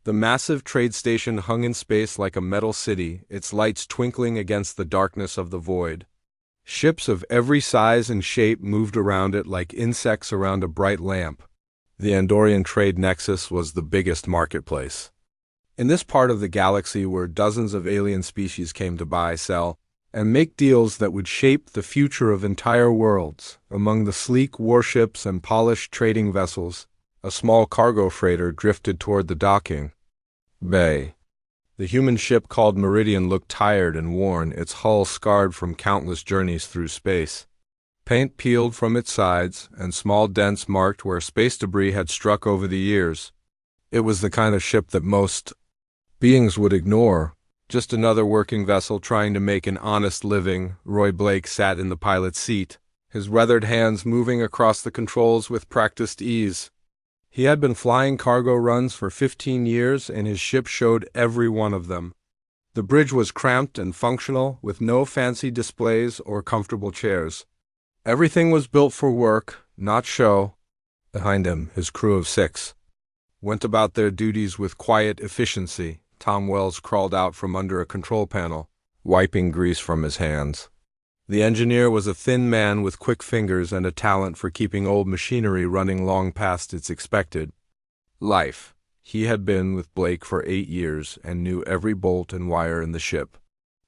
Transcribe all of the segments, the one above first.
The massive trade station hung in space like a metal city, its lights twinkling against the darkness of the void. Ships of every size and shape moved around it like insects around a bright lamp. The Andorian trade nexus was the biggest marketplace. In this part of the galaxy where dozens of alien species came to buy, sell, and make deals that would shape the future of entire worlds. Among the sleek warships and polished trading vessels, a small cargo freighter drifted toward the docking bay. The human ship called Meridian looked tired and worn, its hull scarred from countless journeys through space. Paint peeled from its sides, and small dents marked where space debris had struck over the years. It was the kind of ship that most beings would ignore. Just another working vessel trying to make an honest living. Roy Blake sat in the pilot's seat, his weathered hands moving across the controls with practiced ease. He had been flying cargo runs for 15 years, and his ship showed every one of them. The bridge was cramped and functional, with no fancy displays or comfortable chairs. Everything was built for work, not show. Behind him, his crew of 6 went about their duties with quiet efficiency. Tom Wells crawled out from under a control panel, wiping grease from his hands. The engineer was a thin man with quick fingers and a talent for keeping old machinery running long past its expected life. He had been with Blake for 8 years and knew every bolt and wire in the ship.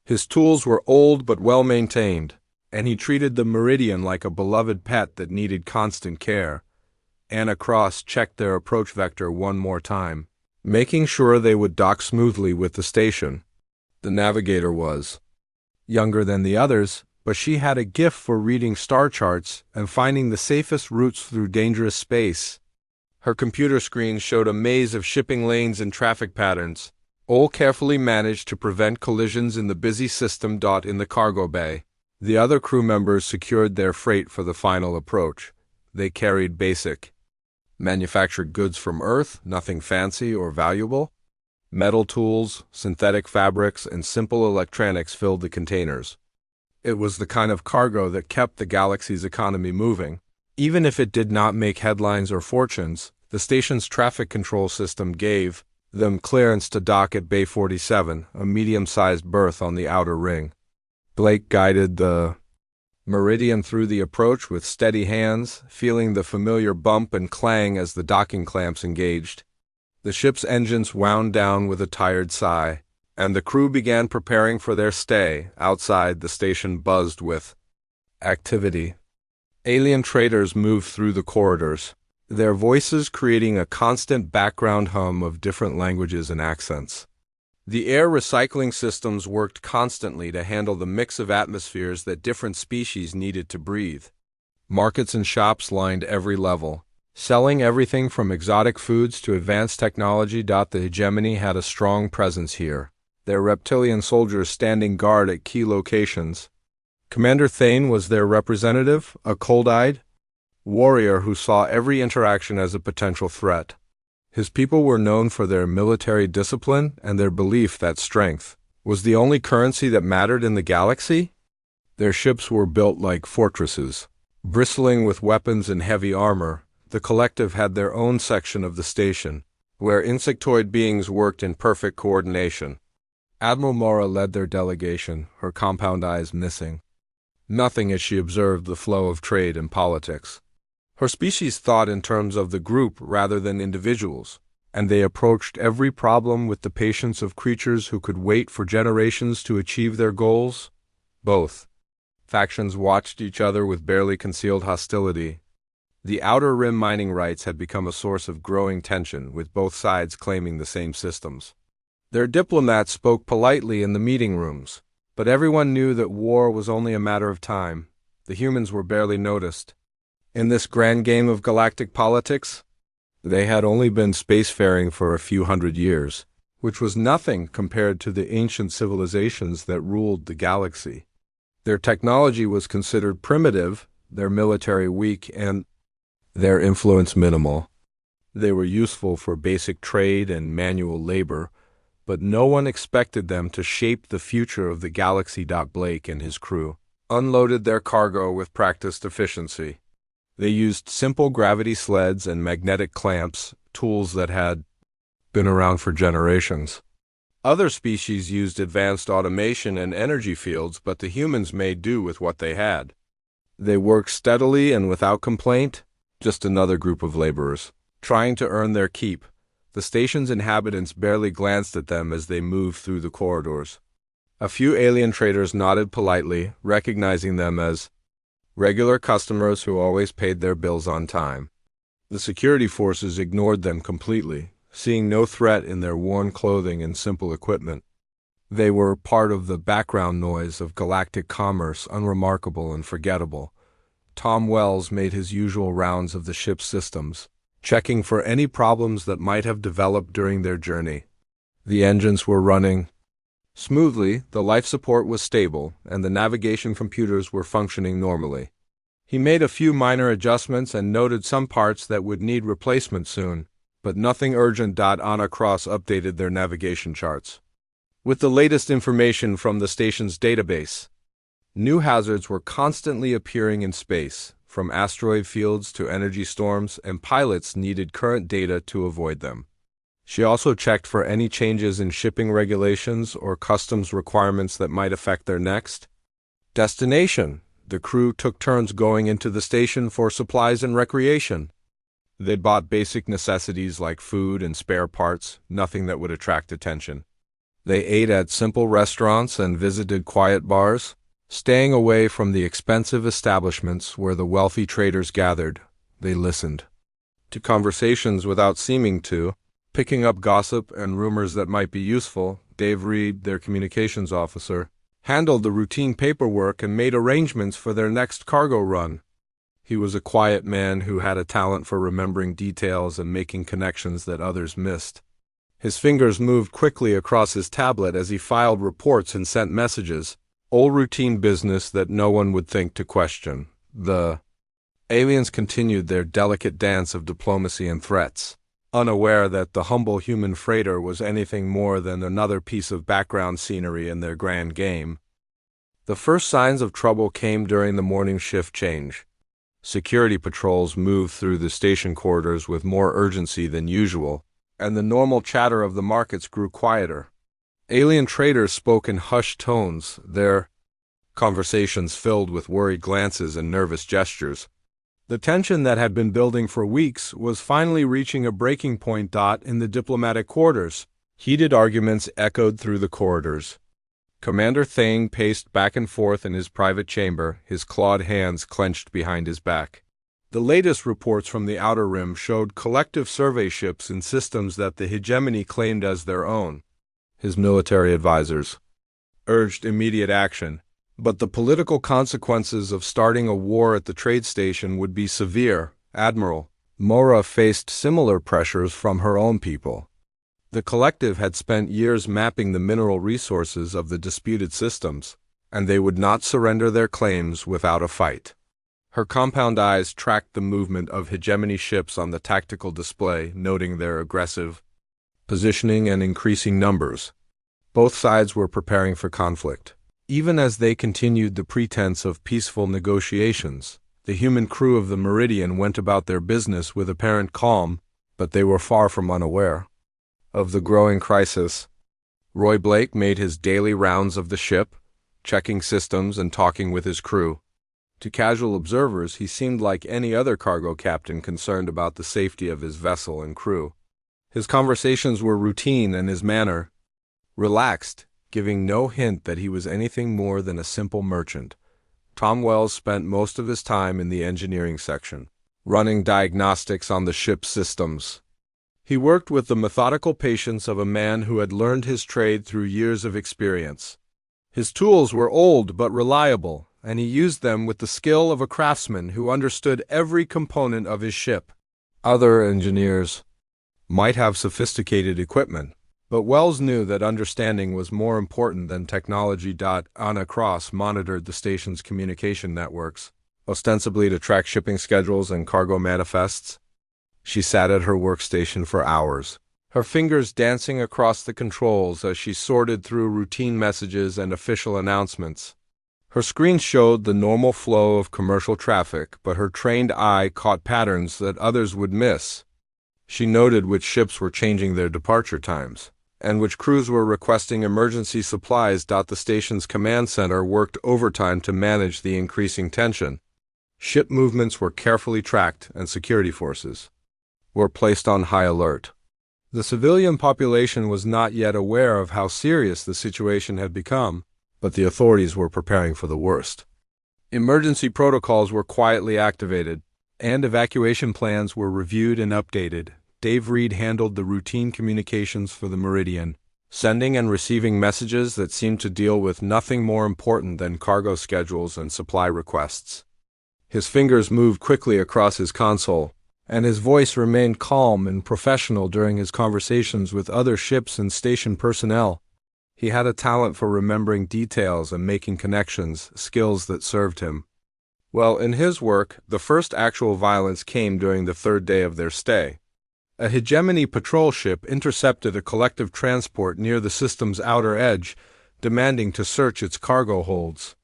His tools were old but well-maintained, and he treated the Meridian like a beloved pet that needed constant care. Anna Cross checked their approach vector one more time, making sure they would dock smoothly with the station. The navigator was younger than the others, but she had a gift for reading star charts and finding the safest routes through dangerous space. Her computer screen showed a maze of shipping lanes and traffic patterns, all carefully managed to prevent collisions in the busy system. In the cargo bay, the other crew members secured their freight for the final approach. They carried basic, manufactured goods from Earth, nothing fancy or valuable. Metal tools, synthetic fabrics, and simple electronics filled the containers. It was the kind of cargo that kept the galaxy's economy moving. Even if it did not make headlines or fortunes, the station's traffic control system gave them clearance to dock at Bay 47, a medium-sized berth on the outer ring. Blake guided the Meridian through the approach with steady hands, feeling the familiar bump and clang as the docking clamps engaged. The ship's engines wound down with a tired sigh, and the crew began preparing for their stay. Outside, the station buzzed with activity. Alien traders moved through the corridors, their voices creating a constant background hum of different languages and accents. The air recycling systems worked constantly to handle the mix of atmospheres that different species needed to breathe. Markets and shops lined every level, selling everything from exotic foods to advanced technology. The hegemony had a strong presence here, their reptilian soldiers standing guard at key locations. Commander Thane was their representative, a cold-eyed warrior who saw every interaction as a potential threat. His people were known for their military discipline and their belief that strength was the only currency that mattered in the galaxy. Their ships were built like fortresses, bristling with weapons and heavy armor. The collective had their own section of the station, where insectoid beings worked in perfect coordination. Admiral Mora led their delegation, her compound eyes missing nothing as she observed the flow of trade and politics. Her species thought in terms of the group rather than individuals, and they approached every problem with the patience of creatures who could wait for generations to achieve their goals. Both factions watched each other with barely concealed hostility. The Outer Rim mining rights had become a source of growing tension, with both sides claiming the same systems. Their diplomats spoke politely in the meeting rooms, but everyone knew that war was only a matter of time. The humans were barely noticed. In this grand game of galactic politics, they had only been spacefaring for a few hundred years, which was nothing compared to the ancient civilizations that ruled the galaxy. Their technology was considered primitive, their military weak, and their influence minimal. They were useful for basic trade and manual labor, but no one expected them to shape the future of the galaxy. Blake and his crew unloaded their cargo with practiced efficiency. They used simple gravity sleds and magnetic clamps, tools that had been around for generations. Other species used advanced automation and energy fields, but the humans made do with what they had. They worked steadily and without complaint, just another group of laborers, trying to earn their keep. The station's inhabitants barely glanced at them as they moved through the corridors. A few alien traders nodded politely, recognizing them as regular customers who always paid their bills on time. The security forces ignored them completely, seeing no threat in their worn clothing and simple equipment. They were part of the background noise of galactic commerce, unremarkable and forgettable. Tom Wells made his usual rounds of the ship's systems, checking for any problems that might have developed during their journey. The engines were running smoothly, the life support was stable, and the navigation computers were functioning normally. He made a few minor adjustments and noted some parts that would need replacement soon, but nothing urgent. Anna Cross updated their navigation charts with the latest information from the station's database. New hazards were constantly appearing in space, from asteroid fields to energy storms, and pilots needed current data to avoid them. She also checked for any changes in shipping regulations or customs requirements that might affect their next destination. The crew took turns going into the station for supplies and recreation. They bought basic necessities like food and spare parts, nothing that would attract attention. They ate at simple restaurants and visited quiet bars, staying away from the expensive establishments where the wealthy traders gathered. They listened to conversations without seeming to, picking up gossip and rumors that might be useful. Dave Reed, their communications officer, handled the routine paperwork and made arrangements for their next cargo run. He was a quiet man who had a talent for remembering details and making connections that others missed. His fingers moved quickly across his tablet as he filed reports and sent messages, all routine business that no one would think to question. The aliens continued their delicate dance of diplomacy and threats, unaware that the humble human freighter was anything more than another piece of background scenery in their grand game. The first signs of trouble came during the morning shift change. Security patrols moved through the station corridors with more urgency than usual, and the normal chatter of the markets grew quieter. Alien traders spoke in hushed tones, their conversations filled with worried glances and nervous gestures. The tension that had been building for weeks was finally reaching a breaking point. In the diplomatic quarters, heated arguments echoed through the corridors. Commander Thane paced back and forth in his private chamber, his clawed hands clenched behind his back. The latest reports from the Outer Rim showed collective survey ships in systems that the hegemony claimed as their own. His military advisors urged immediate action, but the political consequences of starting a war at the trade station would be severe. Admiral Mora faced similar pressures from her own people. The collective had spent years mapping the mineral resources of the disputed systems, and they would not surrender their claims without a fight. Her compound eyes tracked the movement of hegemony ships on the tactical display, noting their aggressive positioning and increasing numbers. Both sides were preparing for conflict. Even as they continued the pretense of peaceful negotiations, the human crew of the Meridian went about their business with apparent calm, but they were far from unaware of the growing crisis. Roy Blake made his daily rounds of the ship, checking systems and talking with his crew. To casual observers, he seemed like any other cargo captain concerned about the safety of his vessel and crew. His conversations were routine and his manner relaxed, giving no hint that he was anything more than a simple merchant. Tom Wells spent most of his time in the engineering section, running diagnostics on the ship's systems. He worked with the methodical patience of a man who had learned his trade through years of experience. His tools were old but reliable, and he used them with the skill of a craftsman who understood every component of his ship. Other engineers might have sophisticated equipment, but Wells knew that understanding was more important than technology. Anna Cross monitored the station's communication networks, ostensibly to track shipping schedules and cargo manifests. She sat at her workstation for hours, her fingers dancing across the controls as she sorted through routine messages and official announcements. Her screen showed the normal flow of commercial traffic, but her trained eye caught patterns that others would miss. She noted which ships were changing their departure times, and which crews were requesting emergency supplies. The station's command center worked overtime to manage the increasing tension. Ship movements were carefully tracked, and security forces were placed on high alert. The civilian population was not yet aware of how serious the situation had become, but the authorities were preparing for the worst. Emergency protocols were quietly activated, and evacuation plans were reviewed and updated. Dave Reed handled the routine communications for the Meridian, sending and receiving messages that seemed to deal with nothing more important than cargo schedules and supply requests. His fingers moved quickly across his console, and his voice remained calm and professional during his conversations with other ships and station personnel. He had a talent for remembering details and making connections, skills that served him well in his work. The first actual violence came during the third day of their stay. A hegemony patrol ship intercepted a collective transport near the system's outer edge, demanding to search its cargo holds.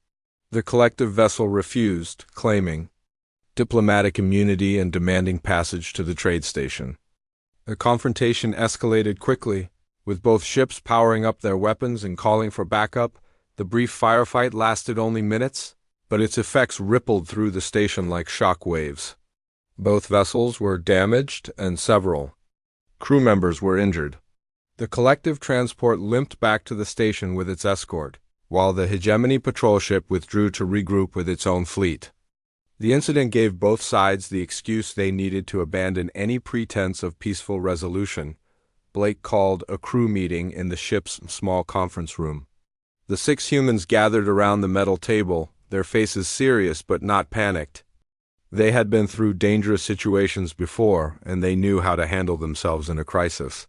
The collective vessel refused, claiming diplomatic immunity and demanding passage to the trade station. The confrontation escalated quickly, with both ships powering up their weapons and calling for backup. The brief firefight lasted only minutes, but its effects rippled through the station like shock waves. Both vessels were damaged, and several crew members were injured. The collective transport limped back to the station with its escort, while the hegemony patrol ship withdrew to regroup with its own fleet. The incident gave both sides the excuse they needed to abandon any pretense of peaceful resolution. Blake called a crew meeting in the ship's small conference room. The 6 humans gathered around the metal table, their faces serious but not panicked. They had been through dangerous situations before, and they knew how to handle themselves in a crisis.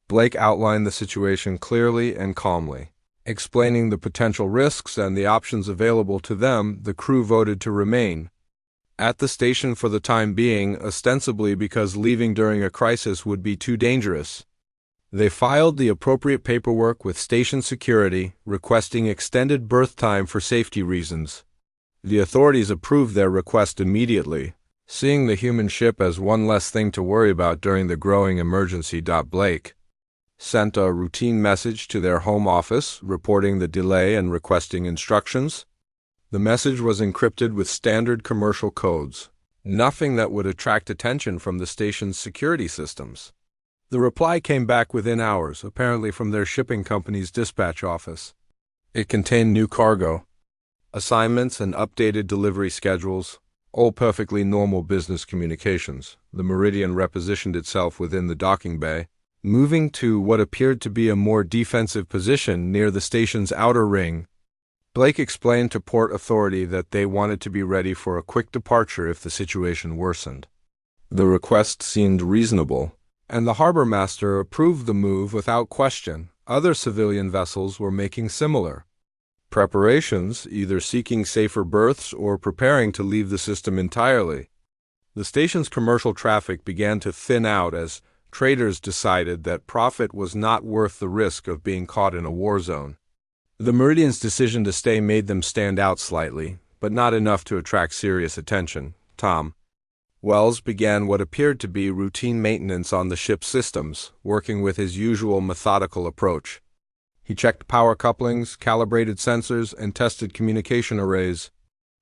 Blake outlined the situation clearly and calmly. Explaining the potential risks and the options available to them, the crew voted to remain at the station for the time being, ostensibly because leaving during a crisis would be too dangerous. They filed the appropriate paperwork with station security, requesting extended berth time for safety reasons. The authorities approved their request immediately, seeing the human ship as one less thing to worry about during the growing emergency. Blake sent a routine message to their home office, reporting the delay and requesting instructions. The message was encrypted with standard commercial codes, nothing that would attract attention from the station's security systems. The reply came back within hours, apparently from their shipping company's dispatch office. It contained new cargo, assignments, and updated delivery schedules, all perfectly normal business communications. The Meridian repositioned itself within the docking bay, moving to what appeared to be a more defensive position near the station's outer ring. Blake explained to Port Authority that they wanted to be ready for a quick departure if the situation worsened. The request seemed reasonable, and the harbor master approved the move without question. Other civilian vessels were making similar preparations, either seeking safer berths or preparing to leave the system entirely. The station's commercial traffic began to thin out as traders decided that profit was not worth the risk of being caught in a war zone. The Meridian's decision to stay made them stand out slightly, but not enough to attract serious attention. Tom Wells began what appeared to be routine maintenance on the ship's systems, working with his usual methodical approach. He checked power couplings, calibrated sensors, and tested communication arrays.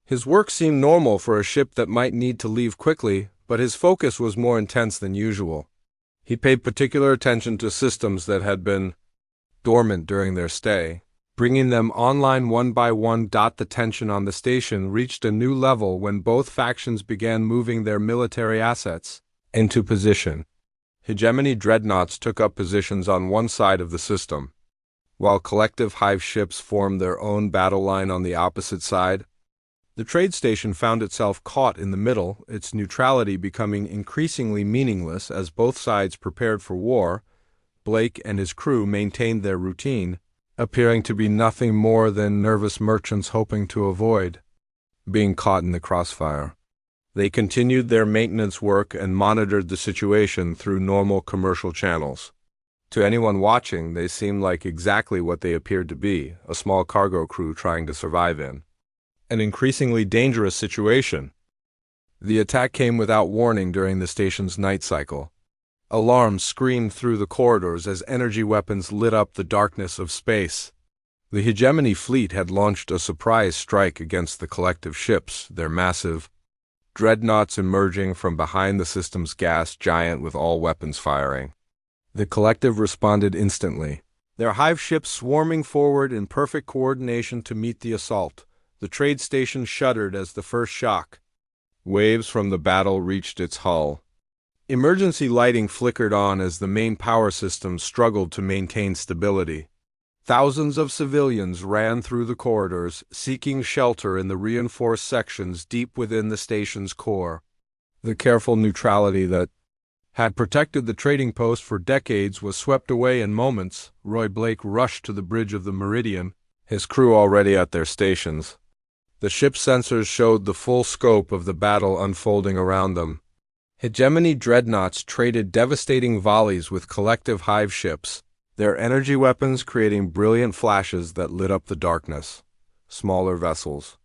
His work seemed normal for a ship that might need to leave quickly, but his focus was more intense than usual. He paid particular attention to systems that had been dormant during their stay, bringing them online one by one. The tension on the station reached a new level when both factions began moving their military assets into position. Hegemony dreadnoughts took up positions on one side of the system, while collective hive ships formed their own battle line on the opposite side. The trade station found itself caught in the middle, its neutrality becoming increasingly meaningless as both sides prepared for war. Blake and his crew maintained their routine, appearing to be nothing more than nervous merchants hoping to avoid being caught in the crossfire. They continued their maintenance work and monitored the situation through normal commercial channels. To anyone watching, they seemed like exactly what they appeared to be, a small cargo crew trying to survive in an increasingly dangerous situation. The attack came without warning during the station's night cycle. Alarms screamed through the corridors as energy weapons lit up the darkness of space. The Hegemony fleet had launched a surprise strike against the collective ships, their massive dreadnoughts emerging from behind the system's gas giant with all weapons firing. The collective responded instantly, their hive ships swarming forward in perfect coordination to meet the assault. The trade station shuddered as the first shock waves from the battle reached its hull. Emergency lighting flickered on as the main power system struggled to maintain stability. Thousands of civilians ran through the corridors, seeking shelter in the reinforced sections deep within the station's core. The careful neutrality that had protected the trading post for decades was swept away in moments. Roy Blake rushed to the bridge of the Meridian, his crew already at their stations. The ship's sensors showed the full scope of the battle unfolding around them. Hegemony dreadnoughts traded devastating volleys with collective hive ships, their energy weapons creating brilliant flashes that lit up the darkness. Smaller vessels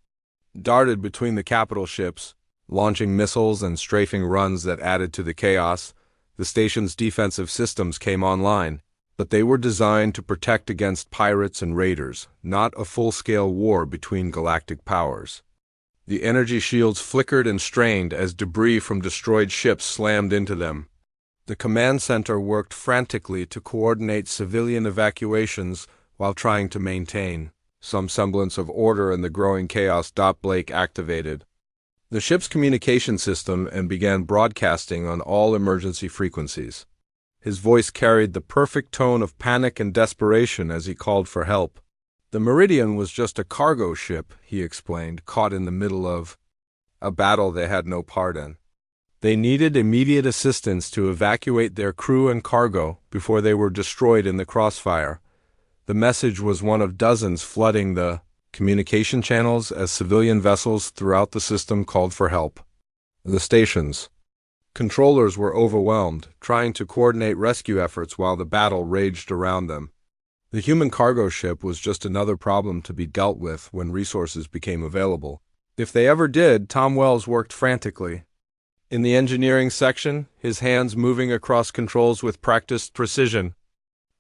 darted between the capital ships, launching missiles and strafing runs that added to the chaos. The station's defensive systems came online, but they were designed to protect against pirates and raiders, not a full-scale war between galactic powers. The energy shields flickered and strained as debris from destroyed ships slammed into them. The command center worked frantically to coordinate civilian evacuations while trying to maintain some semblance of order in the growing chaos. Blake activated the ship's communication system and began broadcasting on all emergency frequencies. His voice carried the perfect tone of panic and desperation as he called for help. The Meridian was just a cargo ship, he explained, caught in the middle of a battle they had no part in. They needed immediate assistance to evacuate their crew and cargo before they were destroyed in the crossfire. The message was one of dozens flooding the communication channels as civilian vessels throughout the system called for help. The station's controllers were overwhelmed, trying to coordinate rescue efforts while the battle raged around them. The human cargo ship was just another problem to be dealt with when resources became available. If they ever did, Tom Wells worked frantically in the engineering section, his hands moving across controls with practiced precision.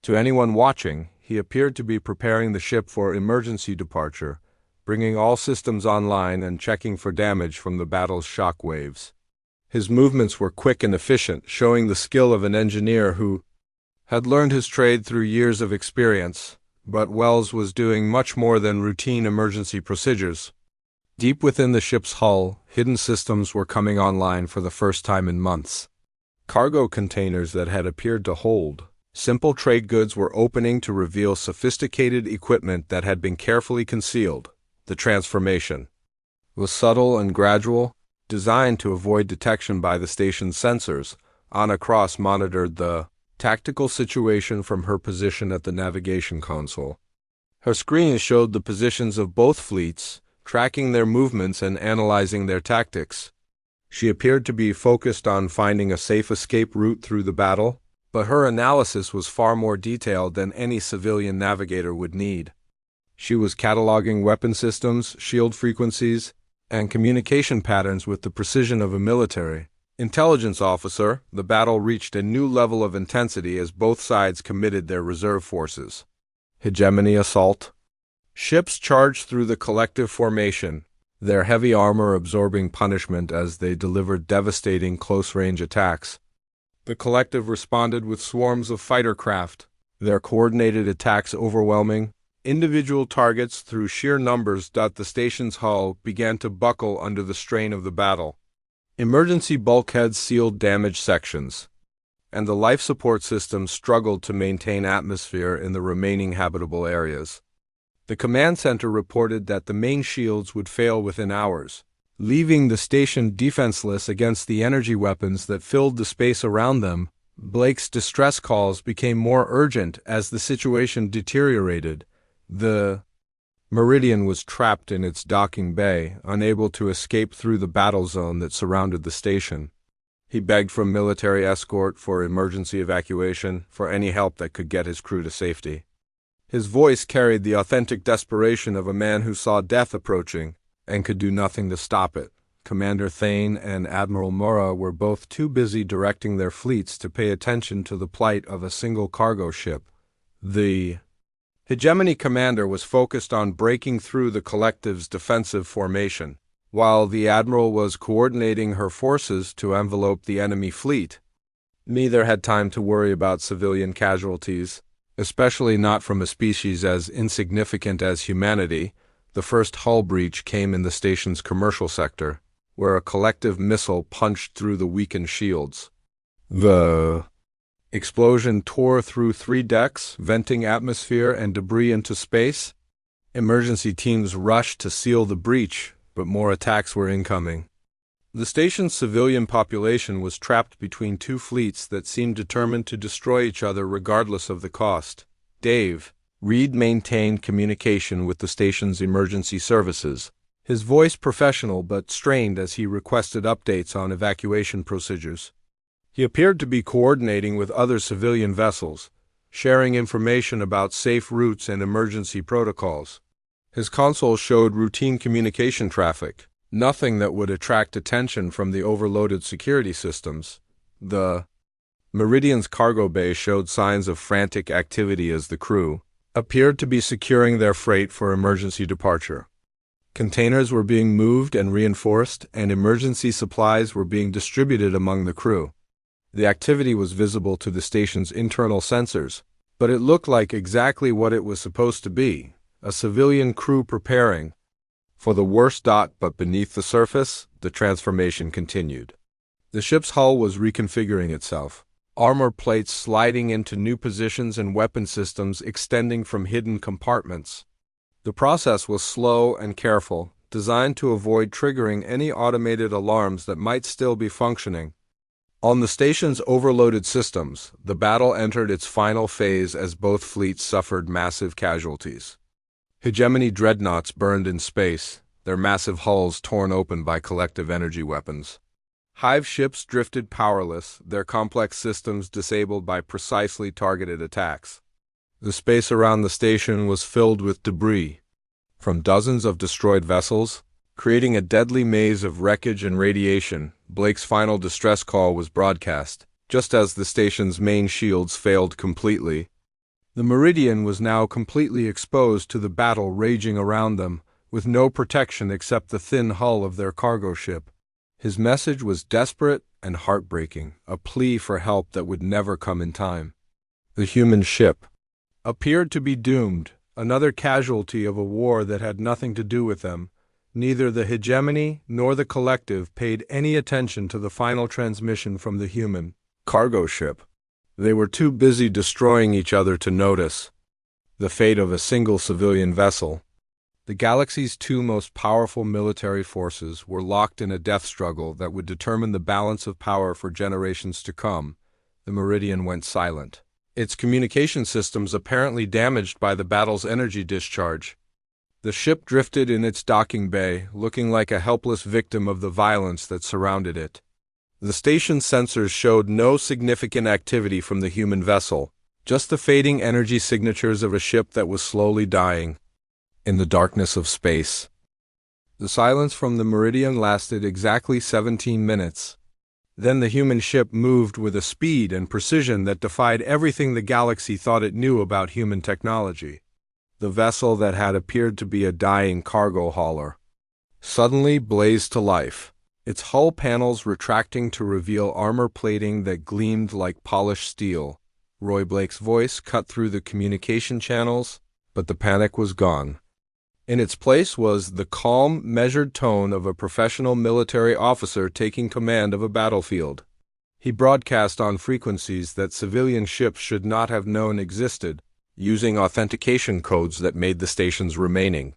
To anyone watching, he appeared to be preparing the ship for emergency departure, bringing all systems online and checking for damage from the battle's shock waves. His movements were quick and efficient, showing the skill of an engineer who had learned his trade through years of experience. But Wells was doing much more than routine emergency procedures. Deep within the ship's hull, hidden systems were coming online for the first time in months. Cargo containers that had appeared to hold simple trade goods were opening to reveal sophisticated equipment that had been carefully concealed. The transformation was subtle and gradual, designed to avoid detection by the station's sensors. Anna Cross monitored the tactical situation from her position at the navigation console. Her screen showed the positions of both fleets, tracking their movements and analyzing their tactics. She appeared to be focused on finding a safe escape route through the battle, but her analysis was far more detailed than any civilian navigator would need. She was cataloging weapon systems, shield frequencies, and communication patterns with the precision of a military intelligence officer. The battle reached a new level of intensity as both sides committed their reserve forces. Hegemony assault. Ships charged through the collective formation, their heavy armor absorbing punishment as they delivered devastating close-range attacks. The collective responded with swarms of fighter craft, their coordinated attacks overwhelming individual targets through sheer numbers. The station's hull began to buckle under the strain of the battle. Emergency bulkheads sealed damaged sections, and the life support system struggled to maintain atmosphere in the remaining habitable areas. The command center reported that the main shields would fail within hours, leaving the station defenseless against the energy weapons that filled the space around them. Blake's distress calls became more urgent as the situation deteriorated. The Meridian was trapped in its docking bay, unable to escape through the battle zone that surrounded the station. He begged for military escort, for emergency evacuation, for any help that could get his crew to safety. His voice carried the authentic desperation of a man who saw death approaching and could do nothing to stop it. Commander Thane and Admiral Mora were both too busy directing their fleets to pay attention to the plight of a single cargo ship. The Hegemony commander was focused on breaking through the collective's defensive formation, while the Admiral was coordinating her forces to envelope the enemy fleet. Neither had time to worry about civilian casualties, especially not from a species as insignificant as humanity. The first hull breach came in the station's commercial sector, where a collective missile punched through the weakened shields. The explosion tore through 3 decks, venting atmosphere and debris into space. Emergency teams rushed to seal the breach, but more attacks were incoming. The station's civilian population was trapped between 2 fleets that seemed determined to destroy each other regardless of the cost. Dave Reed maintained communication with the station's emergency services, his voice professional but strained as he requested updates on evacuation procedures. He appeared to be coordinating with other civilian vessels, sharing information about safe routes and emergency protocols. His console showed routine communication traffic, nothing that would attract attention from the overloaded security systems. The Meridian's cargo bay showed signs of frantic activity as the crew appeared to be securing their freight for emergency departure. Containers were being moved and reinforced, and emergency supplies were being distributed among the crew. The activity was visible to the station's internal sensors, but it looked like exactly what it was supposed to be, a civilian crew preparing for the worst. But beneath the surface, the transformation continued. The ship's hull was reconfiguring itself, armor plates sliding into new positions and weapon systems extending from hidden compartments. The process was slow and careful, designed to avoid triggering any automated alarms that might still be functioning. On the station's overloaded systems, the battle entered its final phase as both fleets suffered massive casualties. Hegemony dreadnoughts burned in space, their massive hulls torn open by collective energy weapons. Hive ships drifted powerless, their complex systems disabled by precisely targeted attacks. The space around the station was filled with debris from dozens of destroyed vessels, creating a deadly maze of wreckage and radiation. Blake's final distress call was broadcast, just as the station's main shields failed completely. The Meridian was now completely exposed to the battle raging around them, with no protection except the thin hull of their cargo ship. His message was desperate and heartbreaking, a plea for help that would never come in time. The human ship appeared to be doomed, another casualty of a war that had nothing to do with them. Neither the Hegemony nor the Collective paid any attention to the final transmission from the human cargo ship. They were too busy destroying each other to notice the fate of a single civilian vessel. The galaxy's 2 most powerful military forces were locked in a death struggle that would determine the balance of power for generations to come. The Meridian went silent, its communication systems apparently damaged by the battle's energy discharge. The ship drifted in its docking bay, looking like a helpless victim of the violence that surrounded it. The station's sensors showed no significant activity from the human vessel, just the fading energy signatures of a ship that was slowly dying. In the darkness of space, the silence from the Meridian lasted exactly 17 minutes. Then the human ship moved with a speed and precision that defied everything the galaxy thought it knew about human technology. The vessel that had appeared to be a dying cargo hauler suddenly blazed to life, its hull panels retracting to reveal armor plating that gleamed like polished steel. Roy Blake's voice cut through the communication channels, but the panic was gone. In its place was the calm, measured tone of a professional military officer taking command of a battlefield. He broadcast on frequencies that civilian ships should not have known existed, using authentication codes that made the station's remaining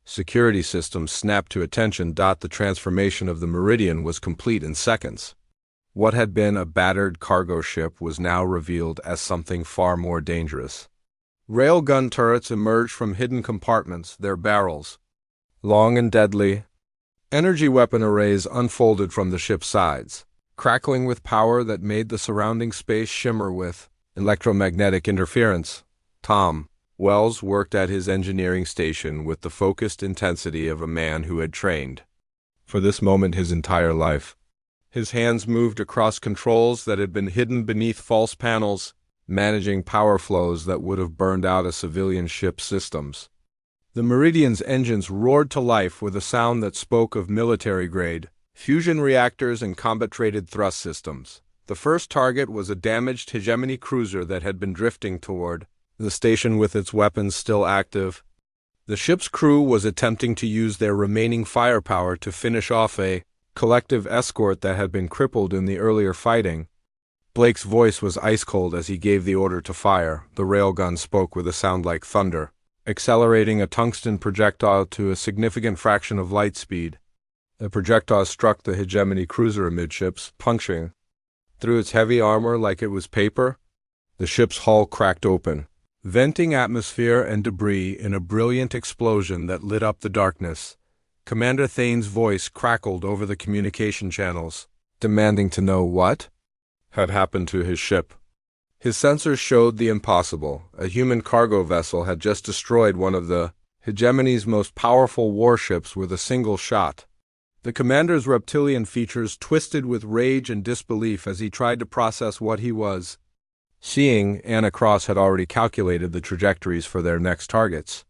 security systems snap to attention. The transformation of the Meridian was complete in seconds. What had been a battered cargo ship was now revealed as something far more dangerous. Railgun turrets emerged from hidden compartments, their barrels long and deadly. Energy weapon arrays unfolded from the ship's sides, crackling with power that made the surrounding space shimmer with electromagnetic interference. Tom Wells worked at his engineering station with the focused intensity of a man who had trained for this moment his entire life. His hands moved across controls that had been hidden beneath false panels, managing power flows that would have burned out a civilian ship's systems. The Meridian's engines roared to life with a sound that spoke of military-grade fusion reactors and combat-rated thrust systems. The first target was a damaged hegemony cruiser that had been drifting toward the station with its weapons still active. The ship's crew was attempting to use their remaining firepower to finish off a collective escort that had been crippled in the earlier fighting. Blake's voice was ice-cold as he gave the order to fire. The railgun spoke with a sound like thunder, accelerating a tungsten projectile to a significant fraction of light speed. The projectile struck the hegemony cruiser amidships, puncturing through its heavy armor like it was paper. The ship's hull cracked open, venting atmosphere and debris in a brilliant explosion that lit up the darkness. Commander Thane's voice crackled over the communication channels, demanding to know what had happened to his ship. His sensors showed the impossible. A human cargo vessel had just destroyed one of the hegemony's most powerful warships with a single shot. The commander's reptilian features twisted with rage and disbelief as he tried to process what he was seeing. Anna Cross had already calculated the trajectories for their next targets.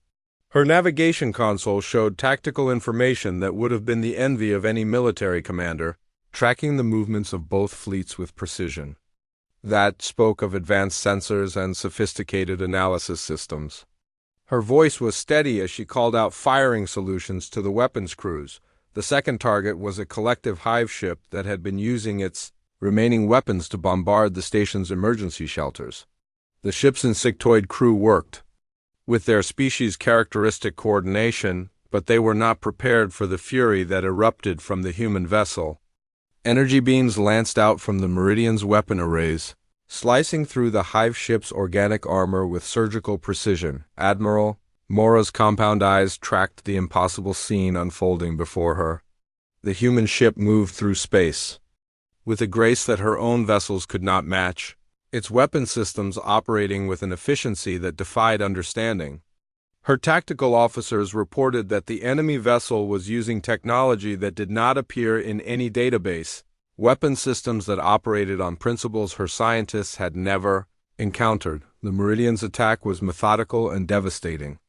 Her navigation console showed tactical information that would have been the envy of any military commander, tracking the movements of both fleets with precision. That spoke of advanced sensors and sophisticated analysis systems. Her voice was steady as she called out firing solutions to the weapons crews. The second target was a collective hive ship that had been using its remaining weapons to bombard the station's emergency shelters. The ship's insectoid crew worked with their species' characteristic coordination, but they were not prepared for the fury that erupted from the human vessel. Energy beams lanced out from the Meridian's weapon arrays, slicing through the hive ship's organic armor with surgical precision. Admiral Mora's compound eyes tracked the impossible scene unfolding before her. The human ship moved through space with a grace that her own vessels could not match, its weapon systems operating with an efficiency that defied understanding. Her tactical officers reported that the enemy vessel was using technology that did not appear in any database, weapon systems that operated on principles her scientists had never encountered. The Meridian's attack was methodical and devastating.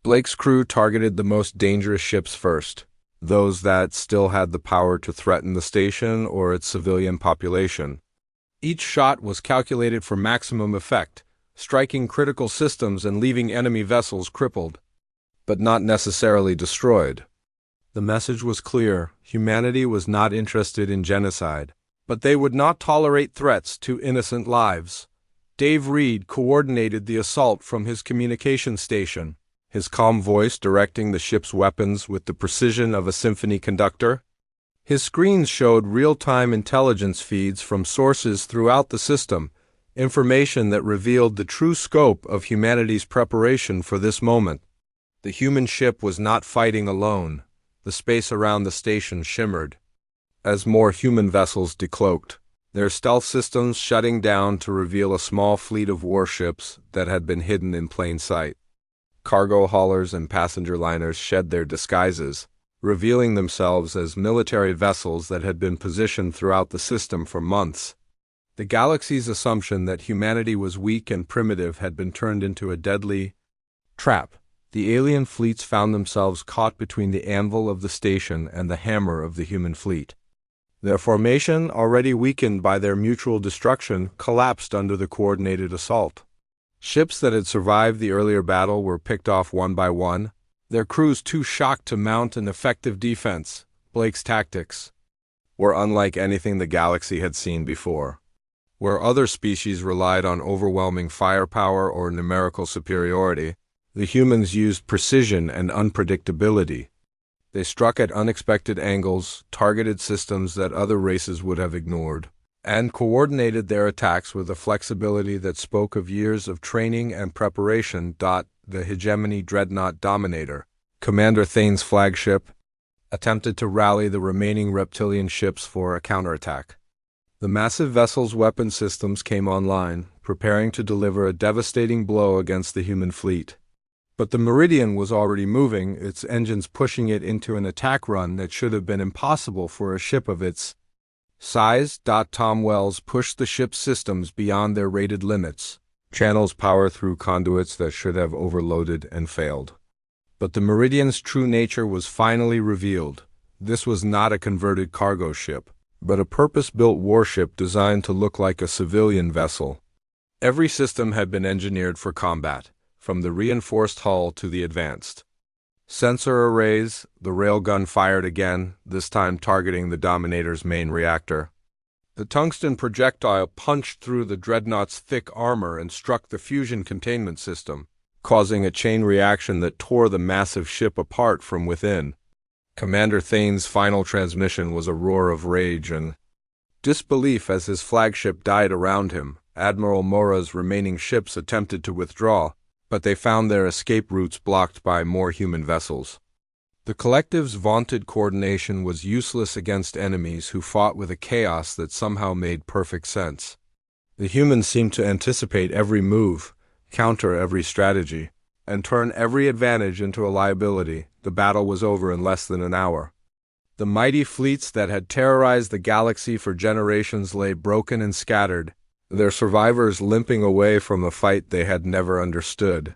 Blake's crew targeted the most dangerous ships first, those that still had the power to threaten the station or its civilian population. Each shot was calculated for maximum effect, striking critical systems and leaving enemy vessels crippled, but not necessarily destroyed. The message was clear: humanity was not interested in genocide, but they would not tolerate threats to innocent lives. Dave Reed coordinated the assault from his communication station, his calm voice directing the ship's weapons with the precision of a symphony conductor. His screens showed real-time intelligence feeds from sources throughout the system, information that revealed the true scope of humanity's preparation for this moment. The human ship was not fighting alone. The space around the station shimmered as more human vessels decloaked, their stealth systems shutting down to reveal a small fleet of warships that had been hidden in plain sight. Cargo haulers and passenger liners shed their disguises, revealing themselves as military vessels that had been positioned throughout the system for months. The galaxy's assumption that humanity was weak and primitive had been turned into a deadly trap. The alien fleets found themselves caught between the anvil of the station and the hammer of the human fleet. Their formation, already weakened by their mutual destruction, collapsed under the coordinated assault. Ships that had survived the earlier battle were picked off one by one, their crews too shocked to mount an effective defense. Blake's tactics were unlike anything the galaxy had seen before. Where other species relied on overwhelming firepower or numerical superiority, the humans used precision and unpredictability. They struck at unexpected angles, targeted systems that other races would have ignored, and coordinated their attacks with a flexibility that spoke of years of training and preparation. The hegemony dreadnought Dominator, Commander Thane's flagship, attempted to rally the remaining reptilian ships for a counterattack. The massive vessel's weapon systems came online, preparing to deliver a devastating blow against the human fleet. But the Meridian was already moving, its engines pushing it into an attack run that should have been impossible for a ship of its size. Tom Wells pushed the ship's systems beyond their rated limits. Channels power through conduits that should have overloaded and failed. But the Meridian's true nature was finally revealed. This was not a converted cargo ship, but a purpose-built warship designed to look like a civilian vessel. Every system had been engineered for combat, from the reinforced hull to the advanced sensor arrays. The railgun fired again, this time targeting the Dominator's main reactor. The tungsten projectile punched through the dreadnought's thick armor and struck the fusion containment system, causing a chain reaction that tore the massive ship apart from within. Commander Thane's final transmission was a roar of rage and disbelief as his flagship died around him. Admiral Mora's remaining ships attempted to withdraw, but they found their escape routes blocked by more human vessels. The collective's vaunted coordination was useless against enemies who fought with a chaos that somehow made perfect sense. The humans seemed to anticipate every move, counter every strategy, and turn every advantage into a liability. The battle was over in less than an hour. The mighty fleets that had terrorized the galaxy for generations lay broken and scattered, their survivors limping away from a fight they had never understood.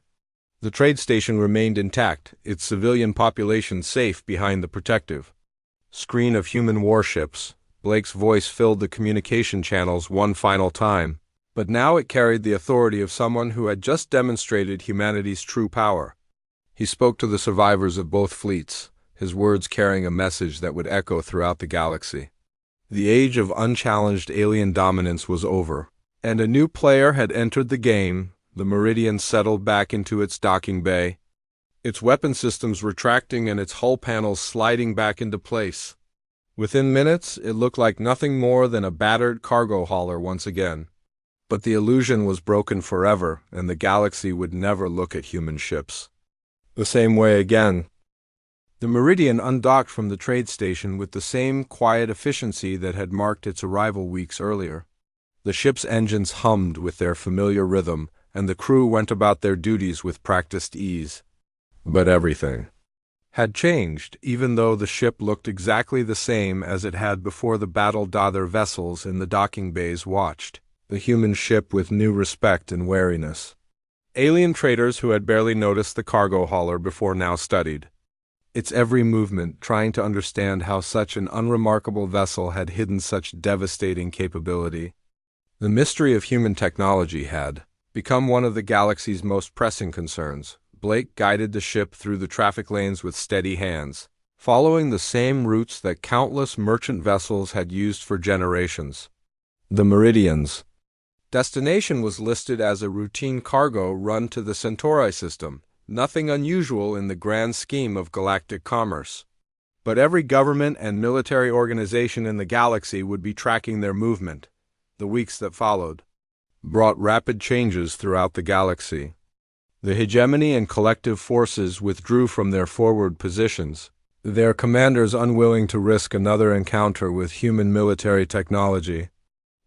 The trade station remained intact, its civilian population safe behind the protective screen of human warships. Blake's voice filled the communication channels one final time, but now it carried the authority of someone who had just demonstrated humanity's true power. He spoke to the survivors of both fleets, his words carrying a message that would echo throughout the galaxy. The age of unchallenged alien dominance was over, and a new player had entered the game. The Meridian settled back into its docking bay, its weapon systems retracting and its hull panels sliding back into place. Within minutes, it looked like nothing more than a battered cargo hauler once again. But the illusion was broken forever, and the galaxy would never look at human ships the same way again. The Meridian undocked from the trade station with the same quiet efficiency that had marked its arrival weeks earlier. The ship's engines hummed with their familiar rhythm, and the crew went about their duties with practiced ease. But everything had changed, even though the ship looked exactly the same as it had before. The battled other vessels in the docking bays watched the human ship with new respect and wariness. Alien traders who had barely noticed the cargo hauler before now studied its every movement, trying to understand how such an unremarkable vessel had hidden such devastating capability. The mystery of human technology had become one of the galaxy's most pressing concerns. Blake guided the ship through the traffic lanes with steady hands, following the same routes that countless merchant vessels had used for generations. The Meridian's destination was listed as a routine cargo run to the Centauri system, nothing unusual in the grand scheme of galactic commerce. But every government and military organization in the galaxy would be tracking their movement. The weeks that followed brought rapid changes throughout the galaxy. The hegemony and collective forces withdrew from their forward positions, their commanders unwilling to risk another encounter with human military technology.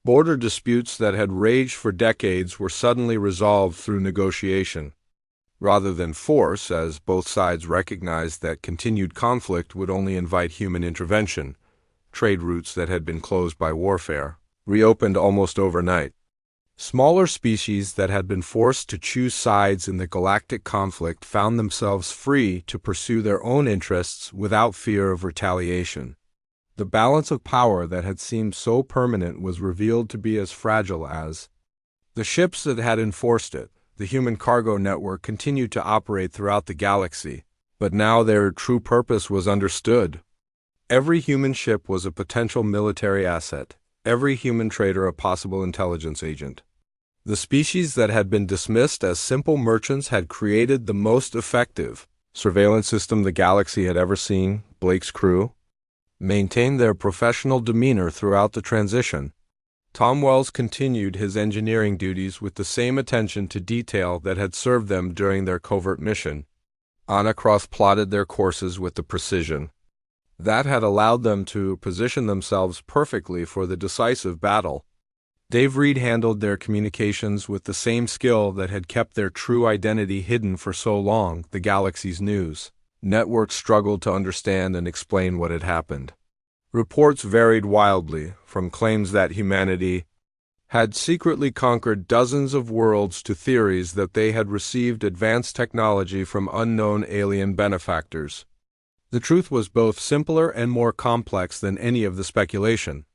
Border disputes that had raged for decades were suddenly resolved through negotiation, rather than force, as both sides recognized that continued conflict would only invite human intervention. Trade routes that had been closed by warfare reopened almost overnight. Smaller species that had been forced to choose sides in the galactic conflict found themselves free to pursue their own interests without fear of retaliation. The balance of power that had seemed so permanent was revealed to be as fragile as the ships that had enforced it. The human cargo network continued to operate throughout the galaxy, but now their true purpose was understood. Every human ship was a potential military asset, every human trader a possible intelligence agent. The species that had been dismissed as simple merchants had created the most effective surveillance system the galaxy had ever seen. Blake's crew maintained their professional demeanor throughout the transition. Tom Wells continued his engineering duties with the same attention to detail that had served them during their covert mission. Anacross plotted their courses with the precision that had allowed them to position themselves perfectly for the decisive battle. Dave Reed handled their communications with the same skill that had kept their true identity hidden for so long, the galaxy's news. Networks struggled to understand and explain what had happened. Reports varied wildly, from claims that humanity had secretly conquered dozens of worlds to theories that they had received advanced technology from unknown alien benefactors. The truth was both simpler and more complex than any of the speculation.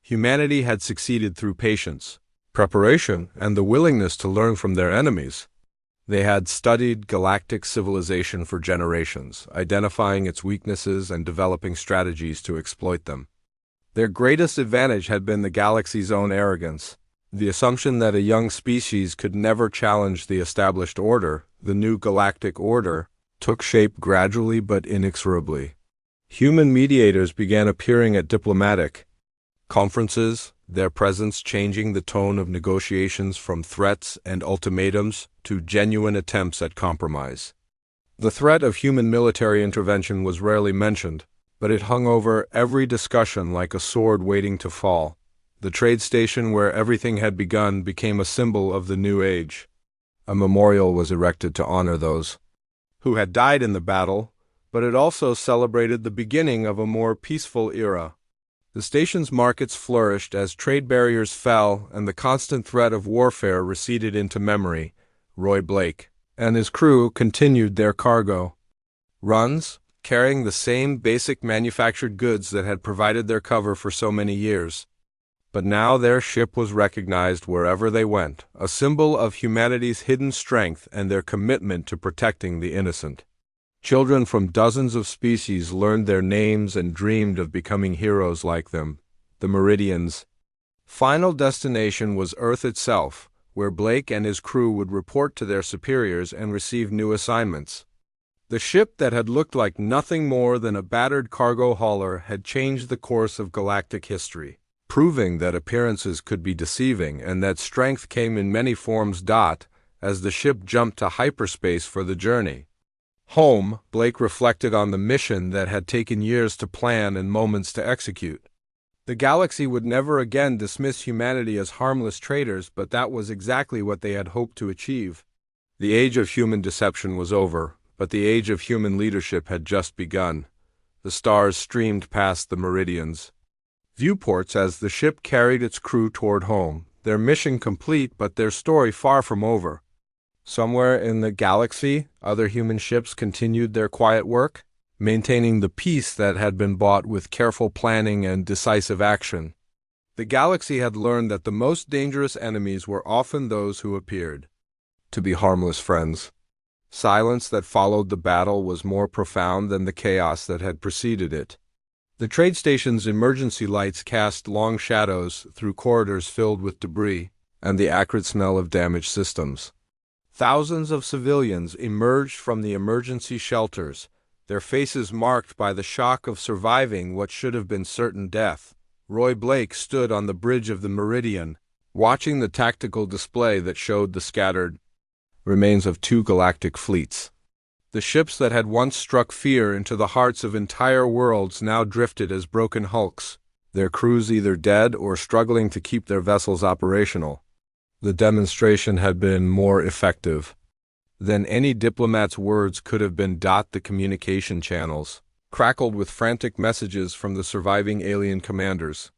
Humanity had succeeded through patience, preparation, and the willingness to learn from their enemies. They had studied galactic civilization for generations, identifying its weaknesses and developing strategies to exploit them. Their greatest advantage had been the galaxy's own arrogance. The assumption that a young species could never challenge the established order, the new galactic order, took shape gradually but inexorably. Human mediators began appearing at diplomatic conferences, their presence changing the tone of negotiations from threats and ultimatums to genuine attempts at compromise. The threat of human military intervention was rarely mentioned, but it hung over every discussion like a sword waiting to fall. The trade station where everything had begun became a symbol of the new age. A memorial was erected to honor those who had died in the battle, but it also celebrated the beginning of a more peaceful era. The station's markets flourished as trade barriers fell and the constant threat of warfare receded into memory. Roy Blake and his crew continued their cargo runs, carrying the same basic manufactured goods that had provided their cover for so many years. But now their ship was recognized wherever they went, a symbol of humanity's hidden strength and their commitment to protecting the innocent. Children from dozens of species learned their names and dreamed of becoming heroes like them, the Meridians. Final destination was Earth itself, where Blake and his crew would report to their superiors and receive new assignments. The ship that had looked like nothing more than a battered cargo hauler had changed the course of galactic history, proving that appearances could be deceiving and that strength came in many forms. As the ship jumped to hyperspace for the journey home, Blake reflected on the mission that had taken years to plan and moments to execute. The galaxy would never again dismiss humanity as harmless traitors, but that was exactly what they had hoped to achieve. The age of human deception was over, but the age of human leadership had just begun. The stars streamed past the meridians viewports as the ship carried its crew toward home, their mission complete but their story far from over. Somewhere in the galaxy, other human ships continued their quiet work, maintaining the peace that had been bought with careful planning and decisive action. The galaxy had learned that the most dangerous enemies were often those who appeared to be harmless friends. Silence that followed the battle was more profound than the chaos that had preceded it. The trade station's emergency lights cast long shadows through corridors filled with debris and the acrid smell of damaged systems. Thousands of civilians emerged from the emergency shelters, their faces marked by the shock of surviving what should have been certain death. Roy Blake stood on the bridge of the Meridian, watching the tactical display that showed the scattered remains of two galactic fleets. The ships that had once struck fear into the hearts of entire worlds now drifted as broken hulks, their crews either dead or struggling to keep their vessels operational. The demonstration had been more effective than any diplomat's words could have been. The communication channels crackled with frantic messages from the surviving alien commanders.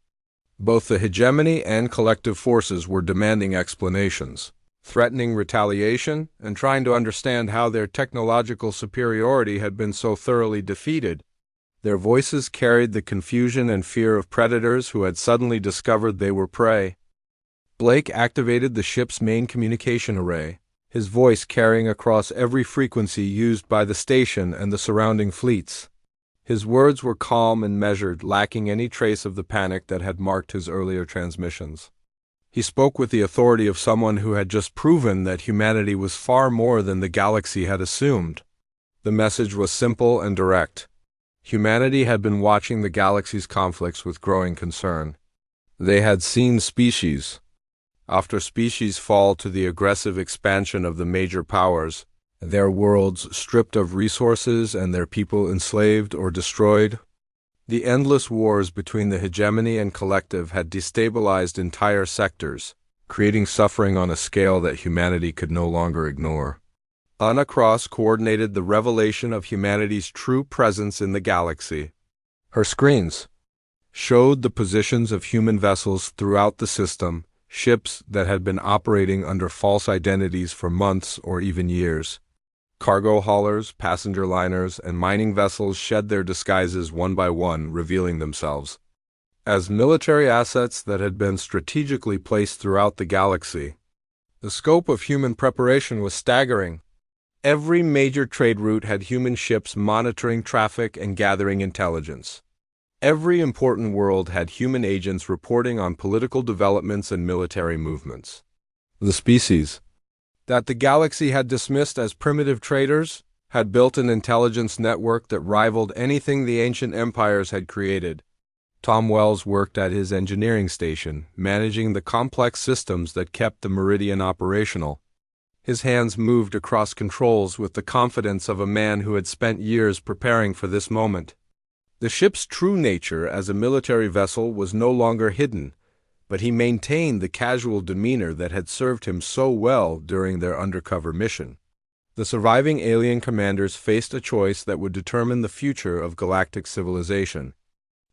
Both the hegemony and collective forces were demanding explanations, threatening retaliation, and trying to understand how their technological superiority had been so thoroughly defeated. Their voices carried the confusion and fear of predators who had suddenly discovered they were prey. Blake activated the ship's main communication array, his voice carrying across every frequency used by the station and the surrounding fleets. His words were calm and measured, lacking any trace of the panic that had marked his earlier transmissions. He spoke with the authority of someone who had just proven that humanity was far more than the galaxy had assumed. The message was simple and direct. Humanity had been watching the galaxy's conflicts with growing concern. They had seen species after species fall to the aggressive expansion of the major powers, their worlds stripped of resources and their people enslaved or destroyed. The endless wars between the hegemony and collective had destabilized entire sectors, creating suffering on a scale that humanity could no longer ignore. Anna Cross coordinated the revelation of humanity's true presence in the galaxy. Her screens showed the positions of human vessels throughout the system, ships that had been operating under false identities for months or even years. Cargo haulers, passenger liners, and mining vessels shed their disguises one by one, revealing themselves as military assets that had been strategically placed throughout the galaxy. The scope of human preparation was staggering. Every major trade route had human ships monitoring traffic and gathering intelligence. Every important world had human agents reporting on political developments and military movements. The species that the galaxy had dismissed as primitive traders had built an intelligence network that rivaled anything the ancient empires had created. Tom Wells worked at his engineering station, managing the complex systems that kept the Meridian operational. His hands moved across controls with the confidence of a man who had spent years preparing for this moment. The ship's true nature as a military vessel was no longer hidden, but he maintained the casual demeanor that had served him so well during their undercover mission. The surviving alien commanders faced a choice that would determine the future of galactic civilization.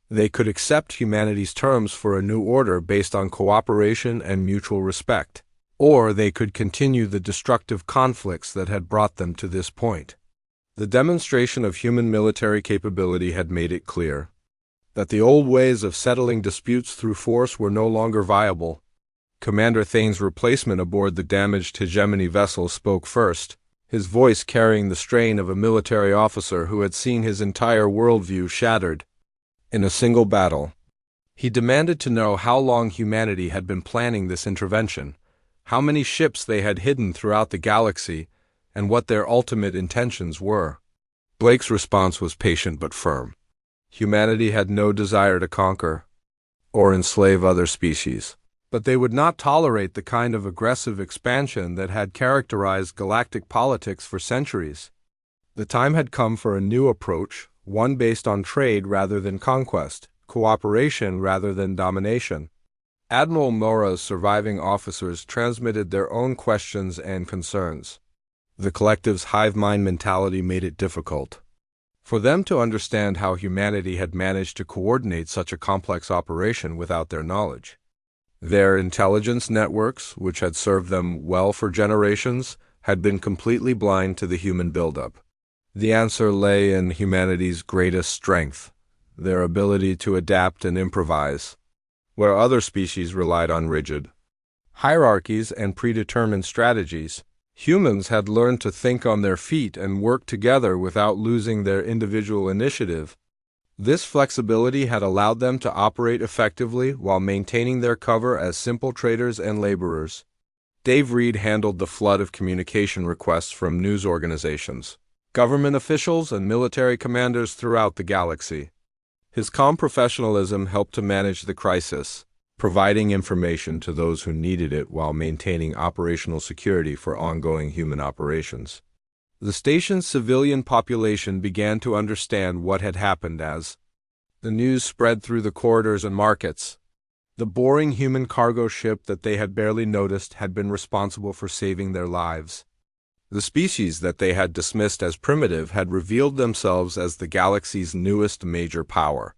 They could accept humanity's terms for a new order based on cooperation and mutual respect, or they could continue the destructive conflicts that had brought them to this point. The demonstration of human military capability had made it clear that the old ways of settling disputes through force were no longer viable. Commander Thane's replacement aboard the damaged hegemony vessel spoke first, his voice carrying the strain of a military officer who had seen his entire worldview shattered in a single battle. He demanded to know how long humanity had been planning this intervention, how many ships they had hidden throughout the galaxy, and what their ultimate intentions were. Blake's response was patient but firm. Humanity had no desire to conquer or enslave other species, but they would not tolerate the kind of aggressive expansion that had characterized galactic politics for centuries. The time had come for a new approach, one based on trade rather than conquest, cooperation rather than domination. Admiral Mora's surviving officers transmitted their own questions and concerns. The collective's hive mind mentality made it difficult for them to understand how humanity had managed to coordinate such a complex operation without their knowledge. Their intelligence networks, which had served them well for generations, had been completely blind to the human buildup. The answer lay in humanity's greatest strength, their ability to adapt and improvise, where other species relied on rigid hierarchies and predetermined strategies. Humans had learned to think on their feet and work together without losing their individual initiative. This flexibility had allowed them to operate effectively while maintaining their cover as simple traders and laborers. Dave Reed handled the flood of communication requests from news organizations, government officials, and military commanders throughout the galaxy. His calm professionalism helped to manage the crisis, providing information to those who needed it while maintaining operational security for ongoing human operations. The station's civilian population began to understand what had happened as the news spread through the corridors and markets. The boring human cargo ship that they had barely noticed had been responsible for saving their lives. The species that they had dismissed as primitive had revealed themselves as the galaxy's newest major power.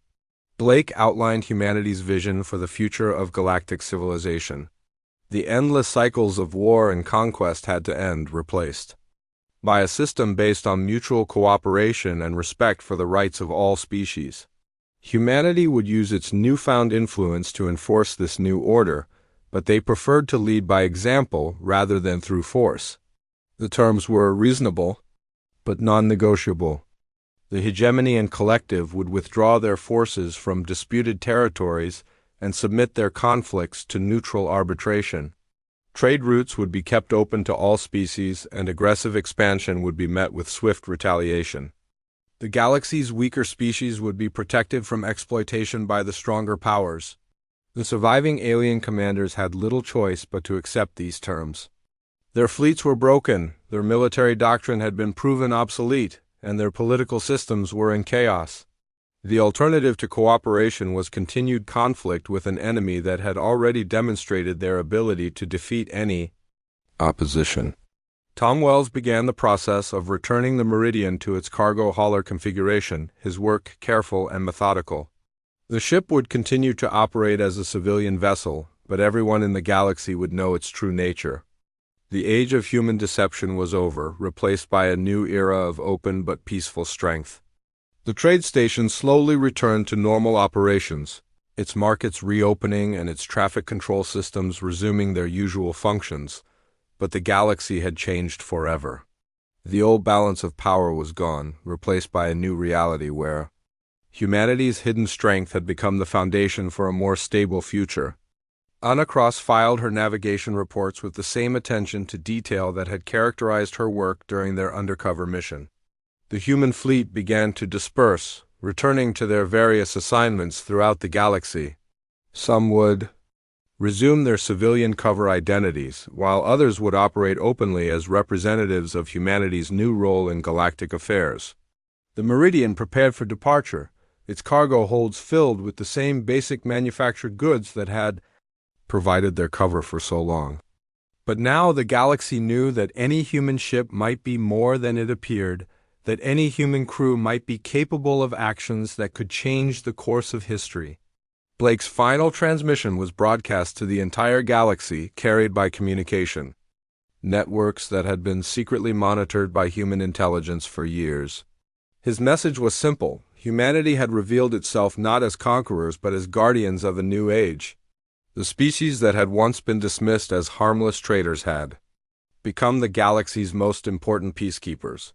Blake outlined humanity's vision for the future of galactic civilization. The endless cycles of war and conquest had to end, replaced by a system based on mutual cooperation and respect for the rights of all species. Humanity would use its newfound influence to enforce this new order, but they preferred to lead by example rather than through force. The terms were reasonable, but non-negotiable. The hegemony and collective would withdraw their forces from disputed territories and submit their conflicts to neutral arbitration. Trade routes would be kept open to all species, and aggressive expansion would be met with swift retaliation. The galaxy's weaker species would be protected from exploitation by the stronger powers. The surviving alien commanders had little choice but to accept these terms. Their fleets were broken, their military doctrine had been proven obsolete, and their political systems were in chaos. The alternative to cooperation was continued conflict with an enemy that had already demonstrated their ability to defeat any opposition. Tom Wells began the process of returning the Meridian to its cargo hauler configuration, his work careful and methodical. The ship would continue to operate as a civilian vessel, but everyone in the galaxy would know its true nature. The age of human deception was over, replaced by a new era of open but peaceful strength. The trade station slowly returned to normal operations, its markets reopening and its traffic control systems resuming their usual functions, but the galaxy had changed forever. The old balance of power was gone, replaced by a new reality where humanity's hidden strength had become the foundation for a more stable future. Anna Cross filed her navigation reports with the same attention to detail that had characterized her work during their undercover mission. The human fleet began to disperse, returning to their various assignments throughout the galaxy. Some would resume their civilian cover identities, while others would operate openly as representatives of humanity's new role in galactic affairs. The Meridian prepared for departure, its cargo holds filled with the same basic manufactured goods that had provided their cover for so long. But now the galaxy knew that any human ship might be more than it appeared, that any human crew might be capable of actions that could change the course of history. Blake's final transmission was broadcast to the entire galaxy, carried by communication networks that had been secretly monitored by human intelligence for years. His message was simple. Humanity had revealed itself not as conquerors but as guardians of a new age. The species that had once been dismissed as harmless traitors had become the galaxy's most important peacekeepers.